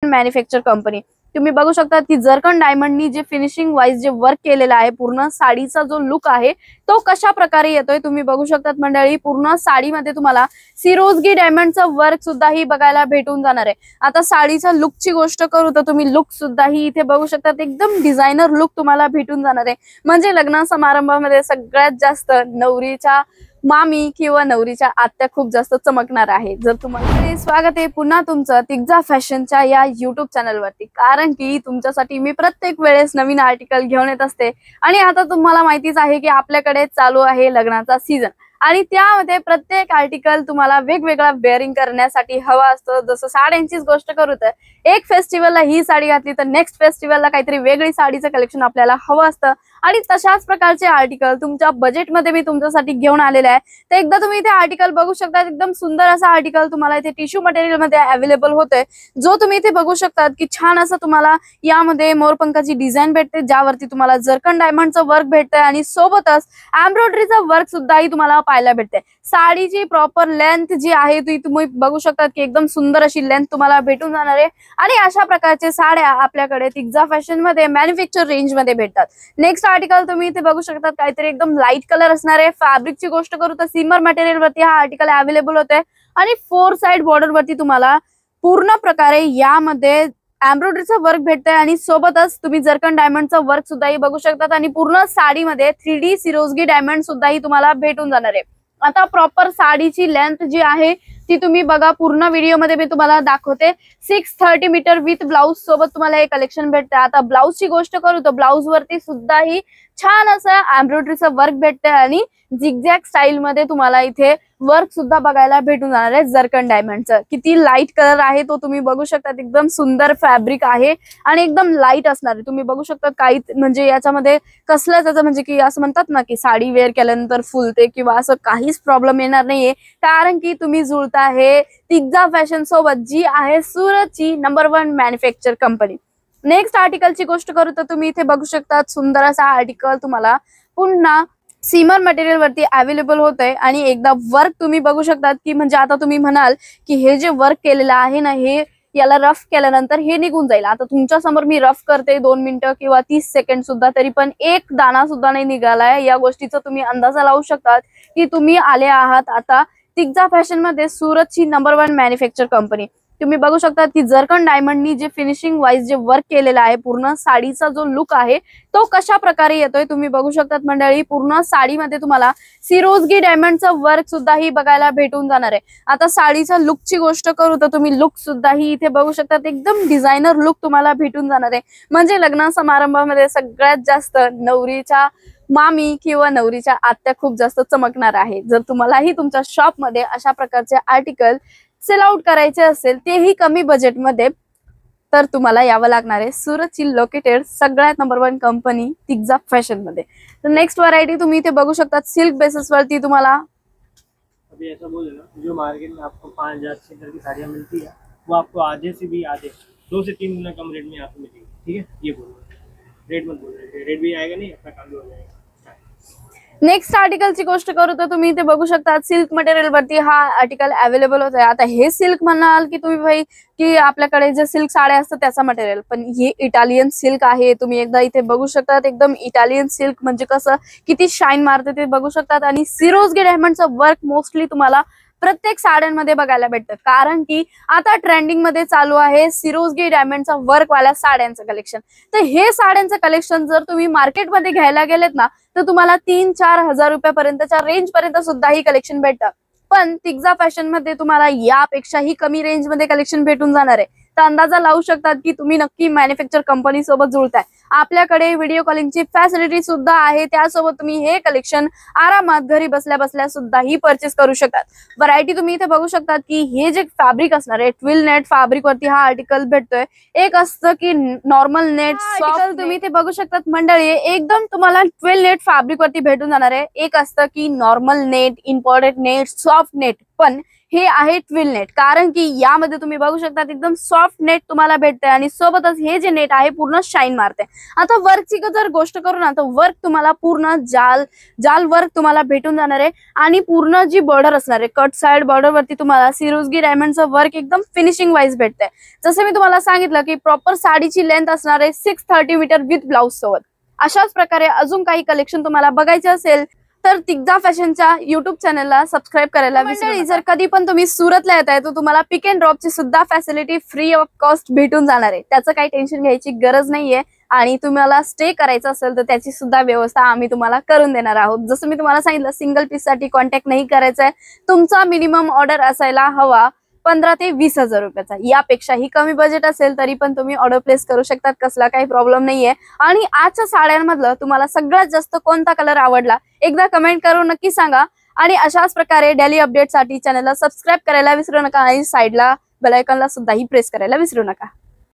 Manufacture company. तुम्ही बघू शकता की जरकन डायमंडनी जे फिनिशिंग वाइज जे वर्क केलेलं आहे, पूर्ण साडीचा जो लुक आहे तो कशा प्रकारे येतोय तुम्ही बघू शकतात मंडळी। पूर्ण साडीमध्ये तुम्हाला सिरोजगी डायमंडचं वर्क सुद्धा ही बघायला भेटून जाणार आहे। आता साडीचा लुकची गोष्ट करू तर तुम्ही लुक सुद्धा ही इथे बघू शकतात, एकदम डिझायनर लुक तुम्हाला भेटून जाणार आहे। म्हणजे लग्न समारंभामध्ये सगळ्यात जास्त नवरीच्या मामी किंवा नवरीच्या आत्या खूप जास्त चमकणार आहे। जर तुम्हाला स्वागत आहे पुन्हा तुमचं तिग्जा फॅशनच्या या युट्यूब चॅनलवरती, कारण की तुमच्यासाठी मी प्रत्येक वेळेस नवीन आर्टिकल घेऊन येत असते। आणि आता तुम्हाला माहितीच आहे की आपल्याकडे चालू आहे लग्नाचा सीझन आणि त्यामध्ये प्रत्येक आर्टिकल तुम्हाला वेगवेगळा वेअरिंग करण्यासाठी हवा असतो। जसं साड्यांचीच गोष्ट करू तर एक फेस्टिवलला ही साडी घातली तर नेक्स्ट फेस्टिवलला काहीतरी वेगळी साडीचं कलेक्शन आपल्याला हवं असतं आणि तशाच प्रकारचे आर्टिकल तुमच्या बजेटमध्ये मी तुमच्यासाठी घेऊन आलेले आहे। तर एकदा तुम्ही इथे आर्टिकल बघू शकता, एकदम सुंदर असा आर्टिकल तुम्हाला इथे टिश्यू मटेरियल मध्ये अवेलेबल होतोय, जो तुम्ही इथे बघू शकतात की छान असं तुम्हाला यामध्ये मोरपंखाची डिझाइन भेटते, ज्यावरती तुम्हाला जरकन डायमंडचं वर्क भेटतंय आणि सोबतच एम्ब्रॉयडरीचं वर्क सुद्धा तुम्हाला पाहायला भेटते। साडीची प्रॉपर लेंथ जी आहे ती तुम्ही बघू शकतात की एकदम सुंदर अशी लेंथ तुम्हाला भेटून जाणार आहे। आणि अशा प्रकारचे साड्या आपल्याकडे तिग्जा फॅशन मध्ये मॅन्युफॅक्चर रेंज मध्ये भेटतात। नेक्स्ट आर्टिकल तुम्ही इथे बघू शकतात, काहीतरी एकदम लाईट कलर असणार आहे। फॅब्रिकची गोष्ट करू तर सिमर मटेरियल वरती हा आर्टिकल अवेलेबल होते आणि 4 साइड बॉर्डर वरती तुम्हाला पूर्ण प्रकारे यामध्ये एम्ब्रॉयडरीचं वर्क भेटतंय आणि सोबतच तुम्ही जरकन डायमंडचं वर्क सुद्धा बघू शकतात आणि पूर्ण साडीमध्ये 3D सिरोजगी डायमंड सुद्धा तुम्हाला भेटून जाणार आहे। आता प्रॉपर साडीची लेंथ जी आहे ती तुम्ही बघा, पूर्ण व्हिडिओ मध्ये मी तुम्हाला दाखवते। 630 मीटर विथ ब्लाउज सोबत तुम्हाला हे कलेक्शन भेटते। आता ब्लाउजची गोष्ट करू तर ब्लाउज वरती सुद्धा ही छान असं एम्ब्रॉयडरीचं वर्क भेटतंय आणि झिगझॅग स्टाईल मध्ये तुम्हाला इथे वर्क सुद्धा बघायला भेटून जाणार आहे जरकन डायमंडचं। किती लाईट कलर आहे तो तुम्ही बघू शकता, एकदम सुंदर फॅब्रिक आहे आणि एकदम लाईट असणार आहे। तुम्ही बघू शकता काही म्हणजे याच्यामध्ये कसलंच असं म्हणजे की असं म्हणतात ना की साडी वेअर केल्यानंतर फुलते किंवा असं काहीच प्रॉब्लेम येणार नाहीये, कारण की तुम्ही जुळता आहे तिग्जा फॅशन सोबत, जी आहे सुरतची नंबर 1 मॅन्युफॅक्चर कंपनी। नेक्स्ट आर्टिकलची गोष्ट करू तर तुम्ही इथे बघू शकता सुंदर असा आर्टिकल तुम्हाला पुन्हा सीमर मटेरियल वरती अवेलेबल होतंय आणि एकदा वर्क तुम्ही बघू शकतात की म्हणजे आता तुम्ही म्हणाल की हे जे वर्क केलेलं आहे ना, हे याला रफ केल्यानंतर हे निघून जाईल। आता तुमच्या समोर मी रफ करते 2 मिनिटं किंवा 30 सेकंड सुद्धा, तरी पण एक दाणा सुद्धा नाही निघालाय। या गोष्टीचा तुम्ही अंदाजा लावू शकतात की तुम्ही आले आहात आता तिग्जा फॅशन मध्ये सुरतची नंबर 1 मॅन्युफॅक्चर कंपनी। तुम्ही बघू शकता की जरकन डायमंडनी जे फिनिशिंग वाइज जे वर्क केलेलं आहे, पूर्ण साडीचा जो लुक आहे तो कशा प्रकारे येतोय तुम्ही बघू शकतात मंडळी। पूर्ण साडीमध्ये तुम्हाला सिरोजगी डायमंडचं वर्क सुद्धा ही बघायला भेटून जाणार आहे। आता साडीचा लुकची गोष्ट करू तर तुम्ही लुक सुद्धा ही इथे बघू शकतात, एकदम डिझायनर लुक तुम्हाला भेटून जाणार आहे। म्हणजे लग्न समारंभामध्ये सगळ्यात जास्त नवरीच्या मामी किंवा नवरीच्या आत्या खूप जास्त चमकणार आहे। जर तुम्हालाही तुमच्या शॉप मध्ये अशा प्रकारचे आर्टिकल सेल आउट करायचे असेल, तेही कमी बजेटमध्ये, तर तुम्हाला यावं लागणार आहे सुरतची लोकेटेड सगळ्यात नंबर 1 कंपनी तिग्जा फॅशन मध्ये। तर नेक्स्ट व्हरायटी तुम्ही इथे बघू शकता सिल्क बेसिस वरती तुम्हाला अभी ऐसा बोले ना, जो मार्केट में आपको 5000 से ऊपर की साड़ियाँ मिलती है वो आपको आधे से भी आधे 2 से 3 गुना कम रेट में आपको मिलेगी। ठीक है, ये बोलो, रेट मत बोलो, रेट भी आएगा नहीं, अपना काम भी हो जाएगा। नेक्स्ट आर्टिकलची गोष्ट करू तर तुम्ही इथे बघू शकता सिल्क मटेरियल वरती हा आर्टिकल अवेलेबल होत आहे। आता हे सिल्क म्हणाल की तुम्ही भाई की आपल्याकडे जे सिल्क साड्या असतात त्याचा मटेरियल, पण हे इटालियन सिल्क आहे। तुम्ही एकदा इथे बघू शकता, एकदम इटालियन सिल्क म्हणजे कसं किती शाईन मारते ते बघू शकतात आणि सिरोजगी डायमंडचं वर्क मोस्टली तुम्हाला प्रत्येक साड्यांमध्ये बघायला भेटतं, कारण की आता ट्रेंडिंग मध्ये चालू आहे सिरोजगी डायमंडचा वर्क वाल्या साड्यांचं कलेक्शन। तर हे साड्यांचं कलेक्शन जर तुम्ही मार्केटमध्ये घ्यायला गेलेत ना तर तुम्हाला 3-4 हजार रुपयापर्यंतच्या रेंज पर्यंत सुद्धा ही कलेक्शन भेटतं, पण तिग्जा फॅशन मध्ये तुम्हाला यापेक्षाही कमी रेंज मध्ये कलेक्शन भेटून जाणार आहे। तर अंदाजा लावू शकतात की तुम्ही नक्की मॅन्युफॅक्चर कंपनी सोबत जुळताय। आपल्याकडे व्हिडिओ कॉलिंगची फॅसिलिटी सुद्धा आहे, त्यासोबत तुम्ही हे कलेक्शन आरामात घरी बसल्या बसल्या सुद्धा ही परचेस करू शकतात। व्हरायटी तुम्ही इथे बघू शकतात की हे जे फॅब्रिक असणार आहे ट्विल नेट फॅब्रिक वरती हा आर्टिकल भेटतोय। एक असतं की नॉर्मल नेट आर्टिकल तुम्ही इथे बघू शकतात मंडळी, एकदम तुम्हाला ट्विल नेट फॅब्रिक वरती भेटून जाणार आहे। एक असतं की normal net, imported net, soft net, पण हे आहे ट्विल नेट, कारण की यामध्ये तुम्ही बघू शकता एकदम सॉफ्ट नेट तुम्हाला भेटते आणि सोबतच हे जे नेट आहे पूर्ण शाईन मारते. आता वर्कची जर गोष्ट करू ना तर वर्क तुम्हाला पूर्ण जाल वर्क तुम्हाला भेटून जाणार आहे आणि पूर्ण जी बॉर्डर असणार आहे कट साइड बॉर्डर वरती तुम्हाला सिरोस्की डायमंडचं वर्क एकदम फिनिशिंग वाईज भेटतंय. जसं मी तुम्हाला सांगितलं की प्रॉपर साडीची लेंथ असणार आहे 630 मीटर विथ ब्लाउज सोबत. अशाच प्रकारे अजून काही कलेक्शन तुम्हाला बघायचे असेल तर तिग्धा फॅशनच्या युट्यूब चॅनलला सबस्क्राईब करायला विसरू नका. जर कधी पण तुम्ही सुरतला येत आहे तर तुम्हाला पिक अँड ड्रॉपची सुद्धा फॅसिलिटी फ्री ऑफ कॉस्ट भेटून जाणार आहे. त्याचं काही टेन्शन घ्यायची गरज नाहीये आणि तुम्हाला स्टे करायचं असेल तर त्याची सुद्धा व्यवस्था आम्ही तुम्हाला करून देणार आहोत. जसं मी तुम्हाला सांगितलं सिंगल पीस साठी कॉन्टॅक्ट नाही करायचा आहे. तुमचा मिनिमम ऑर्डर असायला हवा 15 ते 20,000 रुपयाचा. यापेक्षाही कमी बजेट असेल तरी पण तुम्ही ऑर्डर प्लेस करू शकतात, कसला काही प्रॉब्लेम नाहीये. आणि आजच्या साड्यांमधलं तुम्हाला सगळ्यात जास्त कोणता कलर आवडला एकदा कमेंट करून नक्की सांगा. आणि अशाच प्रकारे डेली अपडेटसाठी चॅनलला सबस्क्राईब करायला विसरू नका आणि साईडला बेल आयकॉनला सुद्धाही प्रेस करायला विसरू नका.